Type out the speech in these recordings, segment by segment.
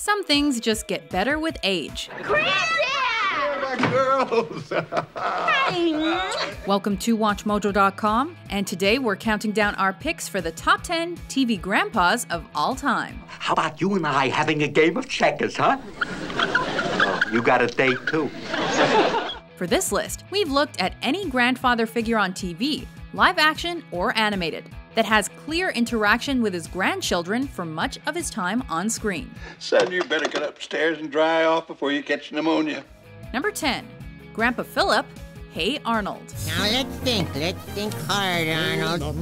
Some things just get better with age. My girls! Welcome to WatchMojo.com, and today we're counting down our picks for the top 10 TV grandpas of all time. How about you and I having a game of checkers, huh? Oh, you got a date, too. For this list, we've looked at any grandfather figure on TV, live action or animated, that has clear interaction with his grandchildren for much of his time on screen. Son, you better get upstairs and dry off before you catch pneumonia. Number 10, Grandpa Philip, Hey Arnold. Now let's think hard, Arnold.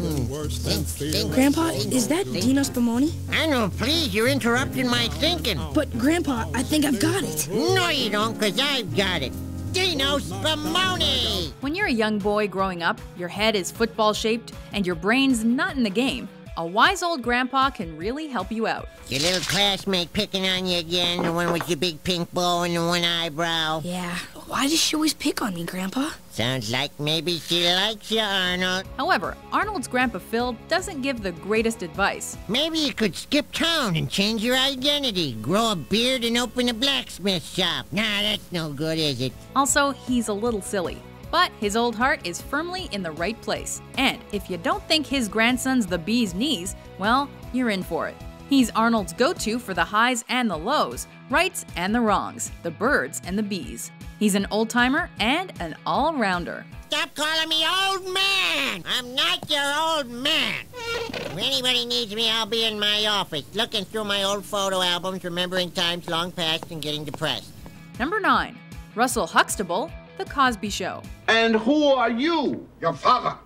Think. Grandpa, is that Dino Spumoni? Arnold, please, you're interrupting my thinking. But Grandpa, I think I've got it. No, you don't, because I've got it. Dino Spumoni! When you're a young boy growing up, your head is football-shaped, and your brain's not in the game, a wise old grandpa can really help you out. Your little classmate picking on you again, the one with your big pink bow and the one eyebrow. Yeah, why does she always pick on me, Grandpa? Sounds like maybe she likes you, Arnold. However, Arnold's Grandpa Phil doesn't give the greatest advice. Maybe you could skip town and change your identity, grow a beard and open a blacksmith shop. Nah, that's no good, is it? Also, he's a little silly. But his old heart is firmly in the right place. And if you don't think his grandson's the bee's knees, well, you're in for it. He's Arnold's go-to for the highs and the lows, rights and the wrongs, the birds and the bees. He's an old-timer and an all-rounder. Stop calling me old man! I'm not your old man! If anybody needs me, I'll be in my office, looking through my old photo albums, remembering times long past and getting depressed. Number 9, Russell Huxtable, The Cosby Show. And who are you? Your father.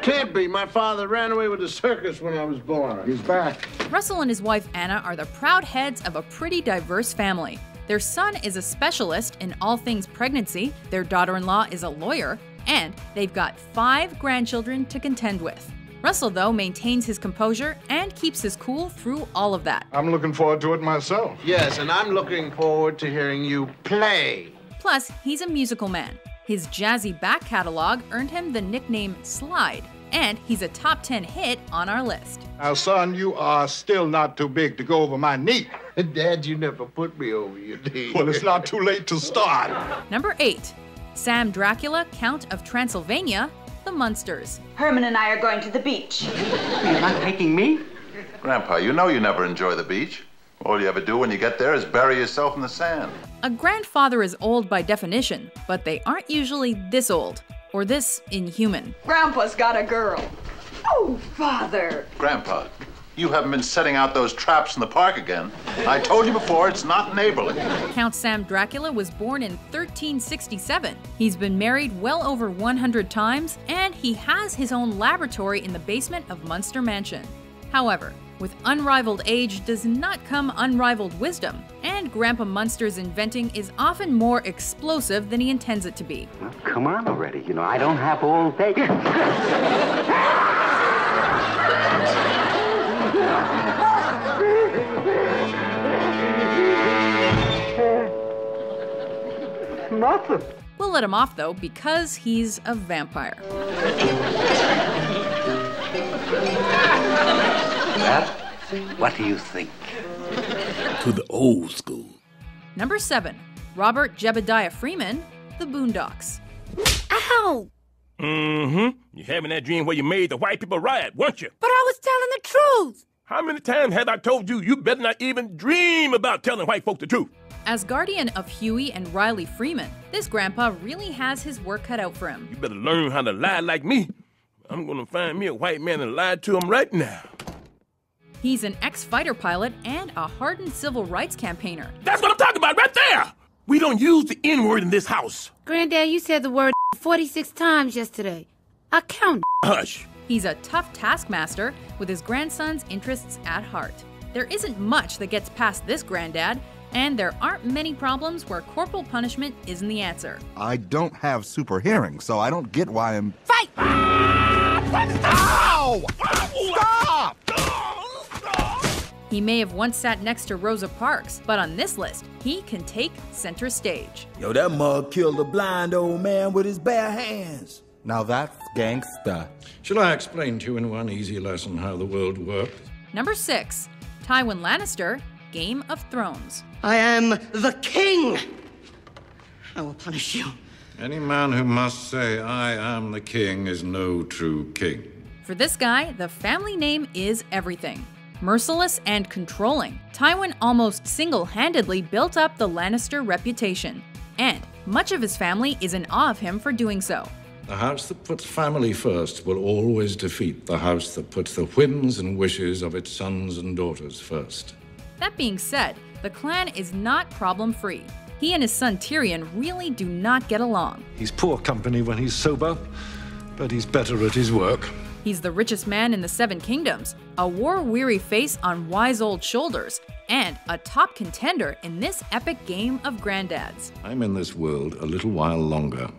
Can't be. My father ran away with the circus when I was born. He's back. Russell and his wife Anna are the proud heads of a pretty diverse family. Their son is a specialist in all things pregnancy, their daughter-in-law is a lawyer, and they've got 5 grandchildren to contend with. Russell, though, maintains his composure and keeps his cool through all of that. I'm looking forward to it myself. Yes, and I'm looking forward to hearing you play. Plus, he's a musical man. His jazzy back catalog earned him the nickname Slide, and he's a top 10 hit on our list. Now, son, you are still not too big to go over my knee. Dad, you never put me over your knee. Well, it's not too late to start. Number 8, Sam Dracula, Count of Transylvania, The Munsters. Herman and I are going to the beach. You're not taking me? Grandpa, you know you never enjoy the beach. All you ever do when you get there is bury yourself in the sand. A grandfather is old by definition, but they aren't usually this old, or this inhuman. Grandpa's got a girl. Oh, Father. Grandpa, you haven't been setting out those traps in the park again. I told you before, it's not neighborly. Count Sam Dracula was born in 1367. He's been married well over 100 times, and he has his own laboratory in the basement of Munster Mansion. However, with unrivaled age does not come unrivaled wisdom, and Grandpa Munster's inventing is often more explosive than he intends it to be. Well, come on already. You know, I don't have all day. Nothing. We'll let him off, though, because he's a vampire. Well, what do you think? To the old school. Number 7, Robert Jebediah Freeman, The Boondocks. Ow! You're having that dream where you made the white people riot, weren't you? But I was telling the truth! How many times have I told you better not even dream about telling white folk the truth? As guardian of Huey and Riley Freeman, this grandpa really has his work cut out for him. You better learn how to lie like me. I'm gonna find me a white man and lie to him right now. He's an ex-fighter pilot and a hardened civil rights campaigner. That's what I'm talking about right there! We don't use the N-word in this house. Granddad, you said the word 46 times yesterday. I counted. Hush. He's a tough taskmaster with his grandson's interests at heart. There isn't much that gets past this granddad, and there aren't many problems where corporal punishment isn't the answer. I don't have super hearing, so I don't get why I'm... Fight! Ow! Stop! He may have once sat next to Rosa Parks, but on this list, he can take center stage. Yo, that mug killed a blind old man with his bare hands. Now that's gangsta. Shall I explain to you in one easy lesson how the world works? Number 6, Tywin Lannister, Game of Thrones. I am the king! I will punish you. Any man who must say, I am the king, is no true king. For this guy, the family name is everything. Merciless and controlling, Tywin almost single-handedly built up the Lannister reputation. And much of his family is in awe of him for doing so. The house that puts family first will always defeat the house that puts the whims and wishes of its sons and daughters first. That being said, the clan is not problem-free. He and his son Tyrion really do not get along. He's poor company when he's sober, but he's better at his work. He's the richest man in the Seven Kingdoms, a war-weary face on wise old shoulders, and a top contender in this epic game of granddads. I'm in this world a little while longer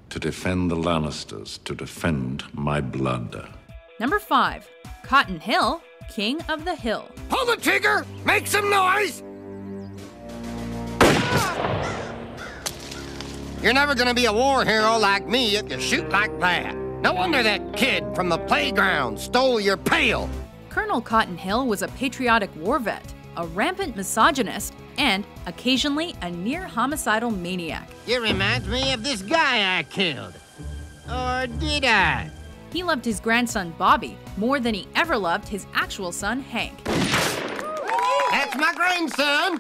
to defend the Lannisters, to defend my blood. Number 5. Cotton Hill, King of the Hill. Pull the trigger! Make some noise! You're never gonna be a war hero like me if you shoot like that. No wonder that kid from the playground stole your pail. Colonel Cotton Hill was a patriotic war vet, a rampant misogynist, and occasionally a near-homicidal maniac. You remind me of this guy I killed. Or did I? He loved his grandson Bobby more than he ever loved his actual son Hank. That's my grandson!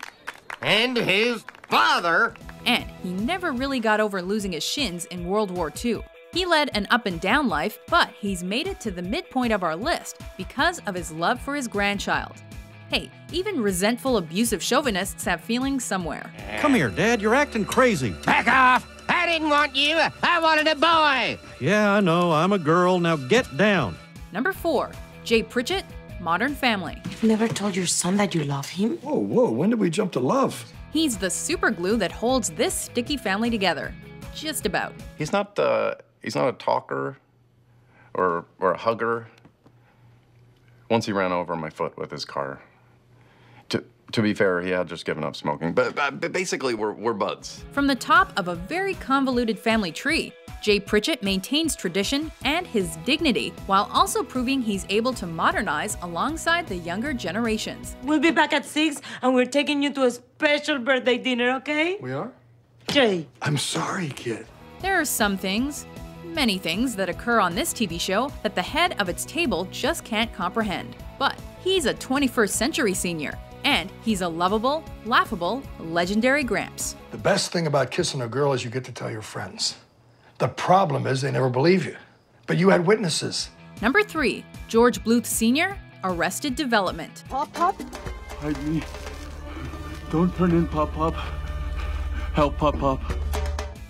And his father! And he never really got over losing his shins in World War II. He led an up-and-down life, but he's made it to the midpoint of our list because of his love for his grandchild. Hey, even resentful, abusive chauvinists have feelings somewhere. Come here, Dad. You're acting crazy. Back off! I didn't want you. I wanted a boy. Yeah, I know. I'm a girl. Now get down. Number 4. Jay Pritchett, Modern Family. You've never told your son that you love him? Whoa, when did we jump to love? He's the super glue that holds this sticky family together. Just about. He's not a talker or a hugger. Once he ran over my foot with his car. To be fair, he had just given up smoking, but basically we're buds. From the top of a very convoluted family tree, Jay Pritchett maintains tradition and his dignity while also proving he's able to modernize alongside the younger generations. We'll be back at 6 and we're taking you to a special birthday dinner, okay? We are? Jay. I'm sorry, kid. There are some things, many things that occur on this TV show that the head of its table just can't comprehend. But he's a 21st century senior. And he's a lovable, laughable, legendary Gramps. The best thing about kissing a girl is you get to tell your friends. The problem is they never believe you. But you had witnesses. Number 3, George Bluth Sr., Arrested Development. Pop? Hide me. Don't turn in, Pop. Help, Pop.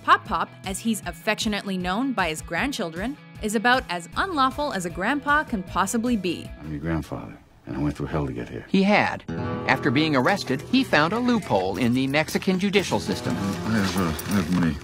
Pop, as he's affectionately known by his grandchildren, is about as unlawful as a grandpa can possibly be. I'm your grandfather. And I went through hell to get here. He had. After being arrested, he found a loophole in the Mexican judicial system. There's me.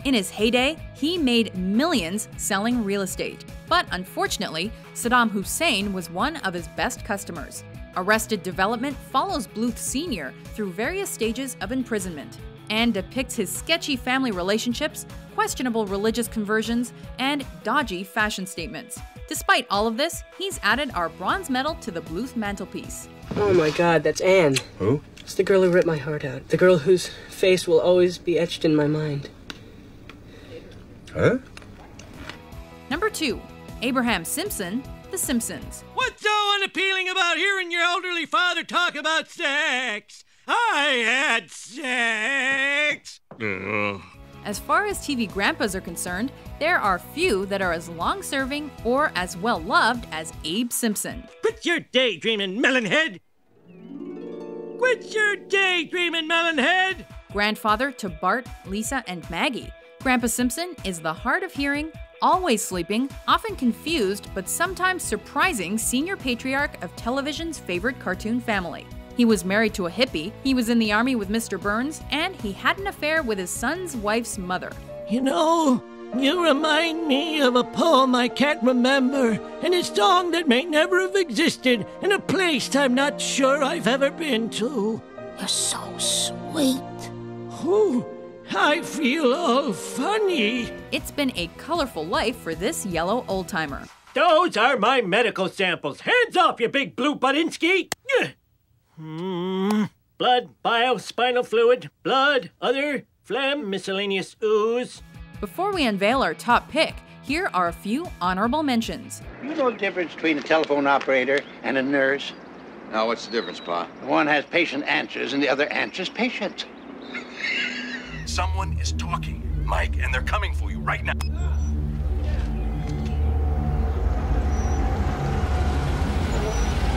In his heyday, he made millions selling real estate. But unfortunately, Saddam Hussein was one of his best customers. Arrested Development follows Bluth Sr. through various stages of imprisonment and depicts his sketchy family relationships, questionable religious conversions, and dodgy fashion statements. Despite all of this, he's added our bronze medal to the Bluth mantelpiece. Oh my God, that's Anne. Who? It's the girl who ripped my heart out. The girl whose face will always be etched in my mind. Huh? Number 2, Abraham Simpson, The Simpsons. What's so unappealing about hearing your elderly father talk about sex? I had sex! As far as TV grandpas are concerned, there are few that are as long-serving or as well-loved as Abe Simpson. Quit your daydreaming, melonhead! Quit your daydreaming, melonhead! Grandfather to Bart, Lisa, and Maggie, Grandpa Simpson is the hard of hearing, always sleeping, often confused, but sometimes surprising senior patriarch of television's favorite cartoon family. He was married to a hippie, he was in the army with Mr. Burns, and he had an affair with his son's wife's mother. You know, you remind me of a poem I can't remember, and a song that may never have existed, in a place I'm not sure I've ever been to. You're so sweet. Oh, I feel all funny. It's been a colorful life for this yellow old-timer. Those are my medical samples. Hands off, you big blue Budinsky! Blood, bile, spinal fluid, blood, other, phlegm, miscellaneous ooze. Before we unveil our top pick, here are a few honorable mentions. You know the difference between a telephone operator and a nurse? Now, what's the difference, Pa? One has patient answers and the other answers patient. Someone is talking, Mike, and they're coming for you right now.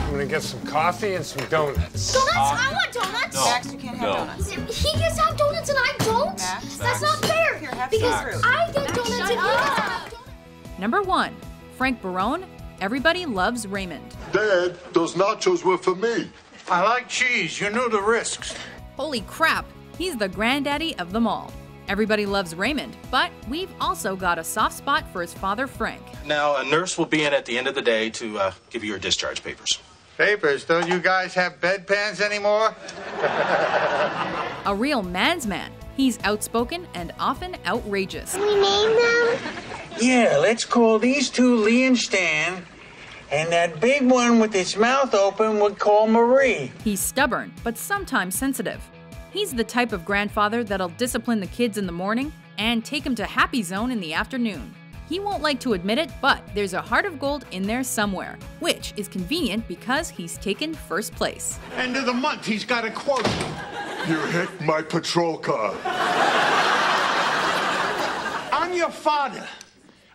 I'm gonna get some coffee and some donuts. Donuts? I want donuts. No. Max, you can't have donuts. He gets to have donuts and I don't? Max. That's not fair. Here, have because some fruit. I get donuts and he gets to have donuts. Number 1, Frank Barone, Everybody Loves Raymond. Dad, those nachos were for me. I like cheese. You knew the risks. Holy crap, he's the granddaddy of them all. Everybody loves Raymond, but we've also got a soft spot for his father, Frank. Now, a nurse will be in at the end of the day to give you your discharge papers. Papers? Don't you guys have bedpans anymore? A real man's man. He's outspoken and often outrageous. We name them? Yeah, let's call these two Lee and Stan, and that big one with its mouth open would call Marie. He's stubborn, but sometimes sensitive. He's the type of grandfather that'll discipline the kids in the morning and take them to Happy Zone in the afternoon. He won't like to admit it, but there's a heart of gold in there somewhere, which is convenient because he's taken first place. End of the month, he's got a quote. You hit my patrol car. I'm your father.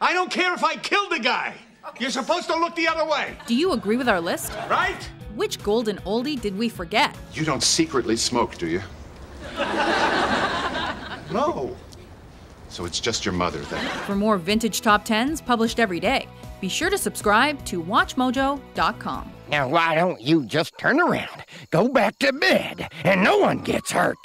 I don't care if I killed the guy. You're supposed to look the other way. Do you agree with our list? Right? Which golden oldie did we forget? You don't secretly smoke, do you? No. So it's just your mother, then. For more vintage top 10s published every day, be sure to subscribe to WatchMojo.com. Now, why don't you just turn around, go back to bed, and no one gets hurt?